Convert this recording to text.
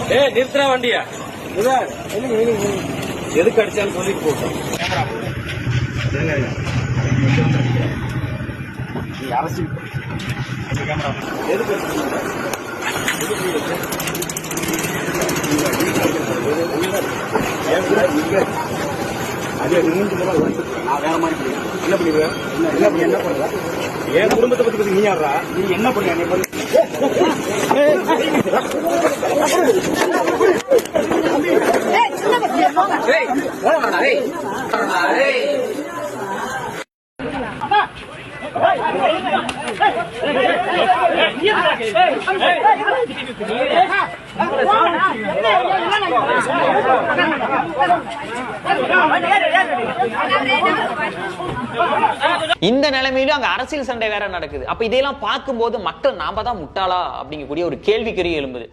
நிறுத்துறா வண்டியா எதுக்கு அடிச்சாலும் சொல்லிட்டு போட்டோம். அரசியல் எதுக்கு அதே நான் வேற மாதிரி என்ன பண்ணிடுவேன்? என்ன பண்ற? என் குடும்பத்தை பத்தி நீ யாரா? நீ என்ன பண்ண? இந்த நிலைமையிலும் அங்க அரசியல் சண்டை வேற நடக்குது. அப்ப இதையெல்லாம் பார்க்கும்போது மக்கள் நாம தான் முட்டாளா அப்படிங்கக்கூடிய ஒரு கேள்விக்குறி எழும்புது.